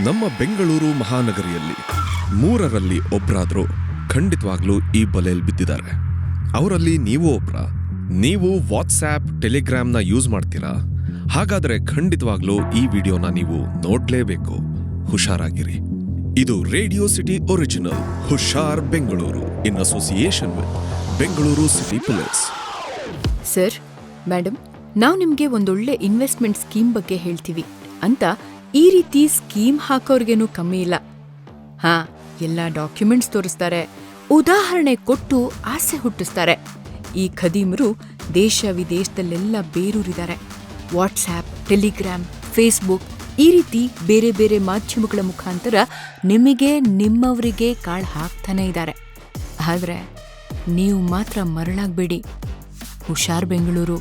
ನಮ್ಮ ಬೆಂಗಳೂರು ಮಹಾನಗರಿಯಲ್ಲಿ 3ರಲ್ಲಿ ಒಬ್ರಾದ್ರೂ ಖಂಡಿತವಾಗ್ಲೂ ಈ ಬಲೆಯಲ್ಲಿ ಬಿದ್ದಿದ್ದಾರೆ. ಅವರಲ್ಲಿ ನೀವು ಒಬ್ರ. ನೀವು ವಾಟ್ಸ್ಆ್ಯಪ್, ಟೆಲಿಗ್ರಾಮ್ನ ಯೂಸ್ ಮಾಡ್ತೀರಾ? ಹಾಗಾದ್ರೆ ಖಂಡಿತವಾಗ್ಲೂ ಈ ವಿಡಿಯೋನ ನೀವು ನೋಡ್ಲೇಬೇಕು. ಹುಷಾರಾಗಿರಿ. ಇದು ರೇಡಿಯೋ ಸಿಟಿ ಒರಿಜಿನಲ್ ಹುಷಾರ್ Bengaluru in association with Bengaluru city police. Sir, madam, ನಾವು ನಿಮಗೆ ಒಂದೊಳ್ಳೆ ಇನ್ವೆಸ್ಟ್ಮೆಂಟ್ ಸ್ಕೀಮ್ ಬಗ್ಗೆ ಹೇಳ್ತೀವಿ ಅಂತ ಈ ರೀತಿ ಸ್ಕೀಮ್ ಹಾಕೋರ್ಗೇನು ಕಮ್ಮಿ ಇಲ್ಲ. ಎಲ್ಲ ಡಾಕ್ಯುಮೆಂಟ್ಸ್ ತೋರಿಸ್ತಾರೆ, ಉದಾಹರಣೆ ಕೊಟ್ಟು ಆಸೆ ಹುಟ್ಟಿಸ್ತಾರೆ. ಈ ಖದೀಮರು ದೇಶ ವಿದೇಶದಲ್ಲೆಲ್ಲ ಬೇರೂರಿದ್ದಾರೆ. ವಾಟ್ಸ್ಆ್ಯಪ್, ಟೆಲಿಗ್ರಾಮ್, ಫೇಸ್ಬುಕ್ ಈ ರೀತಿ ಬೇರೆ ಬೇರೆ ಮಾಧ್ಯಮಗಳ ಮುಖಾಂತರ ನಿಮಗೆ ನಿಮ್ಮವರಿಗೆ ಕಾಳು ಹಾಕ್ತಾನೆ ಇದ್ದಾರೆ. ಆದರೆ ನೀವು ಮಾತ್ರ ಮರಳಾಗಬೇಡಿ. ಹುಷಾರ್ ಬೆಂಗಳೂರು.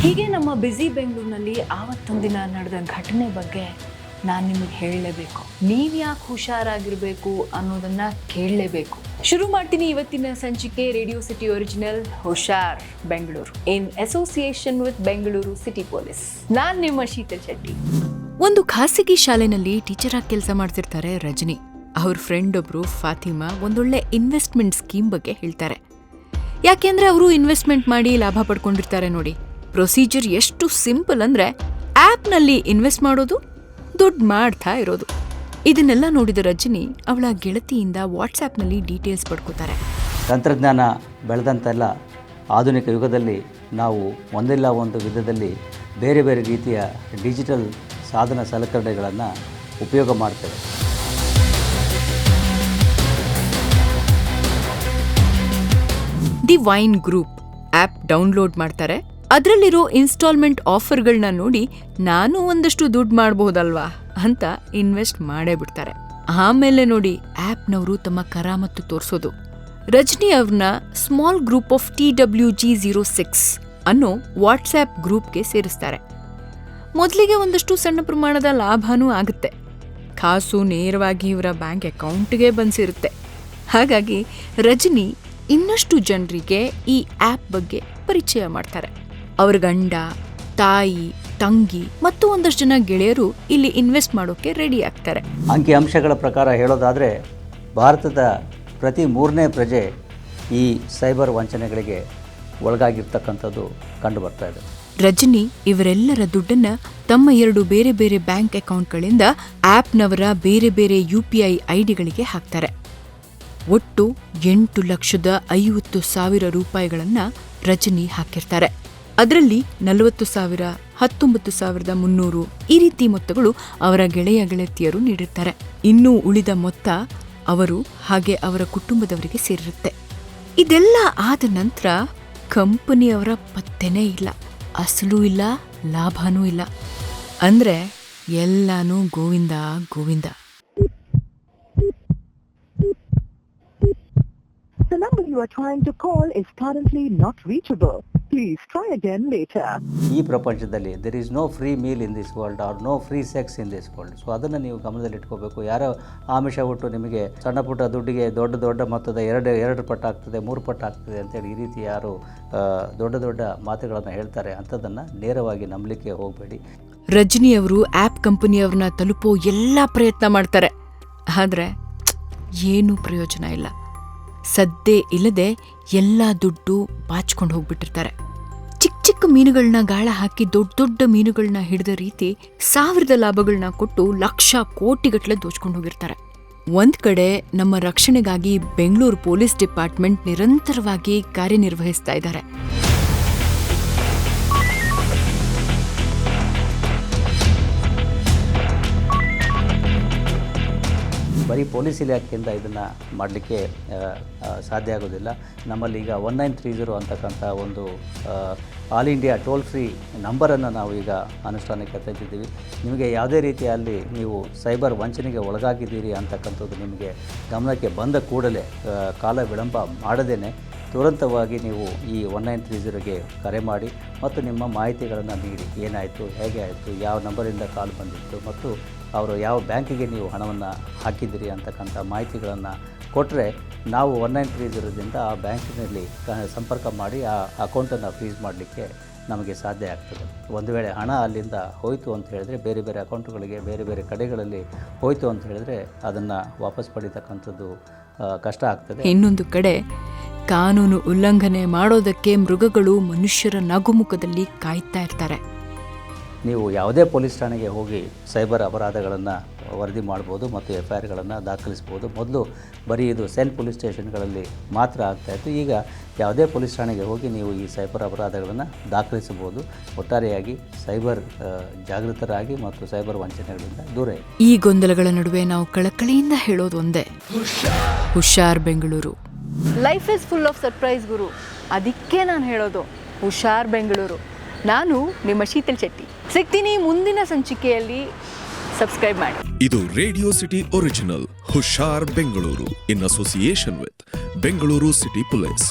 ಹೀಗೆ ನಮ್ಮ ಬ್ಯುಸಿ ಬೆಂಗಳೂರಿನಲ್ಲಿ ಆವತ್ತೊಂದಿನ ನಡೆದ ಘಟನೆ ಬಗ್ಗೆ ನಾನು ನಿಮಗೆ ಹೇಳಲೇಬೇಕು. ನೀವ್ಯಾಕೆ ಹುಷಾರಾಗಿರ್ಬೇಕು ಅನ್ನೋದನ್ನ ಕೇಳಲೇಬೇಕು. ಶುರು ಮಾಡ್ತೀನಿ ಇವತ್ತಿನ ಸಂಚಿಕೆ ರೇಡಿಯೋ ಸಿಟಿ ಒರಿಜಿನಲ್ ಹುಷಾರ್ Bengaluru in association with Bengaluru city police. ನಾನ್ ನಿಮ್ಮ ಶೀತಲ್ ಶೆಟ್ಟಿ. ಒಂದು ಖಾಸಗಿ ಶಾಲೆನಲ್ಲಿ ಟೀಚರ್ ಆಗಿ ಕೆಲಸ ಮಾಡ್ತಿರ್ತಾರೆ ರಜನಿ. ಅವ್ರ ಫ್ರೆಂಡ್ ಒಬ್ರು ಫಾತಿಮಾ ಒಂದೊಳ್ಳೆ ಇನ್ವೆಸ್ಟ್ಮೆಂಟ್ ಸ್ಕೀಮ್ ಬಗ್ಗೆ ಹೇಳ್ತಾರೆ. ಯಾಕೆಂದ್ರೆ ಅವರು ಇನ್ವೆಸ್ಟ್ಮೆಂಟ್ ಮಾಡಿ ಲಾಭ ಪಡ್ಕೊಂಡಿರ್ತಾರೆ ನೋಡಿ. ಪ್ರೊಸೀಜರ್ ಎಷ್ಟು ಸಿಂಪಲ್ ಅಂದ್ರೆ ಆ್ಯಪ್ನಲ್ಲಿ ಇನ್ವೆಸ್ಟ್ ಮಾಡೋದು, ದುಡ್ಡು ಮಾಡ್ತಾ ಇರೋದು. ಇದನ್ನೆಲ್ಲ ನೋಡಿದ ರಜನಿ ಅವಳ ಗೆಳತಿಯಿಂದ ವಾಟ್ಸ್ಆ್ಯಪ್ನಲ್ಲಿ ಡೀಟೇಲ್ಸ್ ಪಡ್ಕೋತಾರೆ. ತಂತ್ರಜ್ಞಾನ ಬೆಳೆದಂತೆಲ್ಲ ಆಧುನಿಕ ಯುಗದಲ್ಲಿ ನಾವು ಒಂದಿಲ್ಲ ಒಂದು ವಿಧದಲ್ಲಿ ಬೇರೆ ಬೇರೆ ರೀತಿಯ ಡಿಜಿಟಲ್ ಸಾಧನ ಸಲಕರಣೆಗಳನ್ನು ಉಪಯೋಗ ಮಾಡ್ತೇವೆ. The wine group app download ಮಾಡ್ತಾರೆ. ಅದರಲ್ಲಿರೋ ಇನ್ಸ್ಟಾಲ್ಮೆಂಟ್ ಆಫರ್ಗಳನ್ನ ನೋಡಿ ನಾನು ಒಂದಷ್ಟು ದುಡ್ಡು ಮಾಡಬಹುದಲ್ವಾ ಅಂತ ಇನ್ವೆಸ್ಟ್ ಮಾಡೇ ಬಿಡ್ತಾರೆ. ಆಮೇಲೆ ನೋಡಿ ಆ್ಯಪ್ನವರು ತಮ್ಮ ಕರಾಮತ್ತು ತೋರಿಸೋದು. ರಜನಿ ಅವ್ರನ್ನ ಸ್ಮಾಲ್ ಗ್ರೂಪ್ ಆಫ್ TWG06 ಅನ್ನೋ ವಾಟ್ಸ್ಆ್ಯಪ್ ಗ್ರೂಪ್ಗೆ ಸೇರಿಸ್ತಾರೆ. ಮೊದಲಿಗೆ ಒಂದಷ್ಟು ಸಣ್ಣ ಪ್ರಮಾಣದ ಲಾಭನೂ ಆಗುತ್ತೆ. ಕಾಸು ನೇರವಾಗಿ ಇವರ ಬ್ಯಾಂಕ್ ಅಕೌಂಟ್ಗೆ ಬಂದಿರುತ್ತೆ. ಹಾಗಾಗಿ ರಜನಿ ಇನ್ನಷ್ಟು ಜನರಿಗೆ ಈ ಆ್ಯಪ್ ಬಗ್ಗೆ ಪರಿಚಯ ಮಾಡ್ತಾರೆ. ಅವ್ರ ಗಂಡ, ತಾಯಿ, ತಂಗಿ ಮತ್ತು ಒಂದಷ್ಟು ಜನ ಗೆಳೆಯರು ಇಲ್ಲಿ ಇನ್ವೆಸ್ಟ್ ಮಾಡೋಕೆ ರೆಡಿ ಆಗ್ತಾರೆ. ಅಂಕಿ ಅಂಶಗಳ ಪ್ರಕಾರ ಹೇಳೋದಾದರೆ ಭಾರತದ ಪ್ರತಿ 3ನೇ ಪ್ರಜೆ ಈ ಸೈಬರ್ ವಂಚನೆಗಳಿಗೆ ಒಳಗಾಗಿರ್ತಕ್ಕಂಥದ್ದು ಕಂಡು ಬರ್ತಾ ಇದೆ. ರಜನಿ ಇವರೆಲ್ಲರ ದುಡ್ಡನ್ನ ತಮ್ಮ 2 ಬೇರೆ ಬೇರೆ ಬ್ಯಾಂಕ್ ಅಕೌಂಟ್ಗಳಿಂದ ಆ್ಯಪ್ನವರ ಬೇರೆ ಬೇರೆ UPI ಐಡಿಗಳಿಗೆ ಹಾಕ್ತಾರೆ. ಒಟ್ಟು 8,50,000 ರೂಪಾಯಿಗಳನ್ನ ರಜನಿ ಹಾಕಿರ್ತಾರೆ. ಅದರಲ್ಲಿ 40,000, 19,300 ಈ ರೀತಿ ಮೊತ್ತಗಳು ಅವರ ಗೆಳೆಯ ಗೆಳತಿಯರು ನೀಡಿರ್ತಾರೆ. ಇನ್ನೂ ಉಳಿದ ಮೊತ್ತ ಅವರು ಹಾಗೆ ಅವರ ಕುಟುಂಬದವರಿಗೆ ಸೇರಿರುತ್ತೆ. ಇದೆಲ್ಲ ಆದ ನಂತರ ಕಂಪನಿಯವರ ಪತ್ತೆನೇ ಇಲ್ಲ, ಅಸಲು ಇಲ್ಲ, ಲಾಭನೂ ಇಲ್ಲ. ಅಂದ್ರೆ ಎಲ್ಲಾನು Govinda Govinda. The number you are trying to call is currently not reachable. Please try again later. ಈ ಪ್ರಪಂಚದಲ್ಲಿ there is no free meal in this world or no free sex in this world. So ಅದನ್ನು ನೀವು ಗಮನದಲ್ಲಿ ಇಟ್ಕೋಬೇಕು. ಯಾರೋ ಆಮಿಷ ಕೊಟ್ಟು ನಿಮಗೆ ಸಣ್ಣ ಪುಟ್ಟ ದುಡ್ಡಿಗೆ ದೊಡ್ಡ ಮೊತ್ತದ 2 ಪಟ್ಟು ಆಗ್ತದೆ, 3 ಪಟ್ಟು ಆಗ್ತದೆ ಅಂತೇಳಿ ಈ ರೀತಿ ಯಾರು ದೊಡ್ಡ ಮಾತುಗಳನ್ನು ಹೇಳ್ತಾರೆ ಅಂಥದ್ದನ್ನು ನೇರವಾಗಿ ನಂಬಲಿಕ್ಕೆ ಹೋಗಬೇಡಿ. ರಜನಿ ಅವರು ಆ್ಯಪ್ ಕಂಪನಿಯವ್ರನ್ನ ತಲುಪೋ ಎಲ್ಲ ಪ್ರಯತ್ನ ಮಾಡ್ತಾರೆ. ಆದ್ರೆ ಏನೂ ಪ್ರಯೋಜನ ಇಲ್ಲ. ಸದ್ದೇ ಇಲ್ಲದೆ ಎಲ್ಲ ದುಡ್ಡು ಬಾಚ್ಕೊಂಡು ಹೋಗ್ಬಿಟ್ಟಿರ್ತಾರೆ. ಚಿಕ್ಕ ಮೀನುಗಳನ್ನ ಗಾಳ ಹಾಕಿ ದೊಡ್ಡ ಮೀನುಗಳನ್ನ ಹಿಡಿದ ರೀತಿ 1000 ಲಾಭಗಳನ್ನ ಕೊಟ್ಟು ಲಕ್ಷ ಕೋಟಿಗಟ್ಟಲೆ ದೋಚ್ಕೊಂಡು ಹೋಗಿರ್ತಾರೆ. ಒಂದ್ ಕಡೆ ನಮ್ಮ ರಕ್ಷಣೆಗಾಗಿ ಬೆಂಗಳೂರು ಪೊಲೀಸ್ ಡಿಪಾರ್ಟ್ಮೆಂಟ್ ನಿರಂತರವಾಗಿ ಕಾರ್ಯನಿರ್ವಹಿಸ್ತಾ ಇದ್ದಾರೆ. ಬರೀ ಪೊಲೀಸ್ ಇಲಾಖೆಯಿಂದ ಇದನ್ನು ಮಾಡಲಿಕ್ಕೆ ಸಾಧ್ಯ ಆಗೋದಿಲ್ಲ. ನಮ್ಮಲ್ಲಿ ಈಗ 1930 ಅಂತಕ್ಕಂಥ ಒಂದು ಆಲ್ ಇಂಡಿಯಾ ಟೋಲ್ ಫ್ರೀ ನಂಬರನ್ನು ನಾವು ಈಗ ಅನುಷ್ಠಾನಕ್ಕೆ ತಂದಿದ್ದೀವಿ. ನಿಮಗೆ ಯಾವುದೇ ರೀತಿಯಲ್ಲಿ ನೀವು ಸೈಬರ್ ವಂಚನೆಗೆ ಒಳಗಾಗಿದ್ದೀರಿ ಅಂತಕ್ಕಂಥದ್ದು ನಿಮಗೆ ಗಮನಕ್ಕೆ ಬಂದ ಕೂಡಲೇ ಕಾಲ ವಿಳಂಬ ಮಾಡದೇನೆ ತುರಂತವಾಗಿ ನೀವು ಈ 1930ಗೆ ಕರೆ ಮಾಡಿ ಮತ್ತು ನಿಮ್ಮ ಮಾಹಿತಿಗಳನ್ನು ನೀಡಿ, ಏನಾಯಿತು, ಹೇಗೆ ಆಯಿತು, ಯಾವ ನಂಬರಿಂದ ಕಾಲ್ ಬಂದಿತ್ತು ಮತ್ತು ಅವರು ಯಾವ ಬ್ಯಾಂಕಿಗೆ ನೀವು ಹಣವನ್ನು ಹಾಕಿದ್ದೀರಿ ಅಂತಕ್ಕಂಥ ಮಾಹಿತಿಗಳನ್ನು ಕೊಟ್ಟರೆ ನಾವು 1930ದಿಂದ ಆ ಬ್ಯಾಂಕಿನಲ್ಲಿ ಸಂಪರ್ಕ ಮಾಡಿ ಆ ಅಕೌಂಟನ್ನು ಫ್ರೀಸ್ ಮಾಡಲಿಕ್ಕೆ ನಮಗೆ ಸಾಧ್ಯ ಆಗ್ತದೆ. ಒಂದು ವೇಳೆ ಹಣ ಅಲ್ಲಿಂದ ಹೋಯಿತು ಅಂತ ಹೇಳಿದ್ರೆ, ಬೇರೆ ಬೇರೆ ಅಕೌಂಟ್ಗಳಿಗೆ ಬೇರೆ ಬೇರೆ ಕಡೆಗಳಲ್ಲಿ ಹೋಯಿತು ಅಂತ ಹೇಳಿದ್ರೆ ಅದನ್ನು ವಾಪಸ್ ಪಡೀತಕ್ಕಂಥದ್ದು ಕಷ್ಟ ಆಗ್ತದೆ. ಇನ್ನೊಂದು ಕಡೆ ಕಾನೂನು ಉಲ್ಲಂಘನೆ ಮಾಡೋದಕ್ಕೆ ಮೃಗಗಳು ಮನುಷ್ಯರ ನಗುಮುಖದಲ್ಲಿ ಕಾಯ್ತಾ ಇರ್ತಾರೆ. ನೀವು ಯಾವುದೇ ಪೊಲೀಸ್ ಠಾಣೆಗೆ ಹೋಗಿ ಸೈಬರ್ ಅಪರಾಧಗಳನ್ನು ವರದಿ ಮಾಡ್ಬೋದು ಮತ್ತು FIRಗಳನ್ನು ದಾಖಲಿಸ್ಬೋದು. ಮೊದಲು ಬರೀ ಇದು ಸೆಲ್ ಪೊಲೀಸ್ ಸ್ಟೇಷನ್ಗಳಲ್ಲಿ ಮಾತ್ರ ಆಗ್ತಾಯಿತ್ತು. ಈಗ ಯಾವುದೇ ಪೊಲೀಸ್ ಠಾಣೆಗೆ ಹೋಗಿ ನೀವು ಈ ಸೈಬರ್ ಅಪರಾಧಗಳನ್ನು ದಾಖಲಿಸಬಹುದು. ಒಟ್ಟಾರೆಯಾಗಿ ಸೈಬರ್ ಜಾಗೃತರಾಗಿ ಮತ್ತು ಸೈಬರ್ ವಂಚನೆಗಳಿಂದ ದೂರ ಇರಿ. ಈ ಗೊಂದಲಗಳ ನಡುವೆ ನಾವು ಕಳಕಳಿಯಿಂದ ಹೇಳೋದು ಒಂದೇ, ಹುಷಾರ್ Bengaluru. Life is full of surprise ಗುರು, ಅದಕ್ಕೆ ನಾನು ಹೇಳೋದು ಹುಷಾರ್ ಬೆಂಗಳೂರು. ನಾನು ನಿಮ್ಮ ಶೀತಲ್ ಶೆಟ್ಟಿ. ಸಿಗ್ತೀನಿ ಮುಂದಿನ ಸಂಚಿಕೆಯಲ್ಲಿ. ಸಬ್ಸ್ಕ್ರೈಬ್ ಮಾಡಿ. ಇದು ರೇಡಿಯೋ ಸಿಟಿ ಒರಿಜಿನಲ್ ಹುಷಾರ್ Bengaluru in association with Bengaluru city police.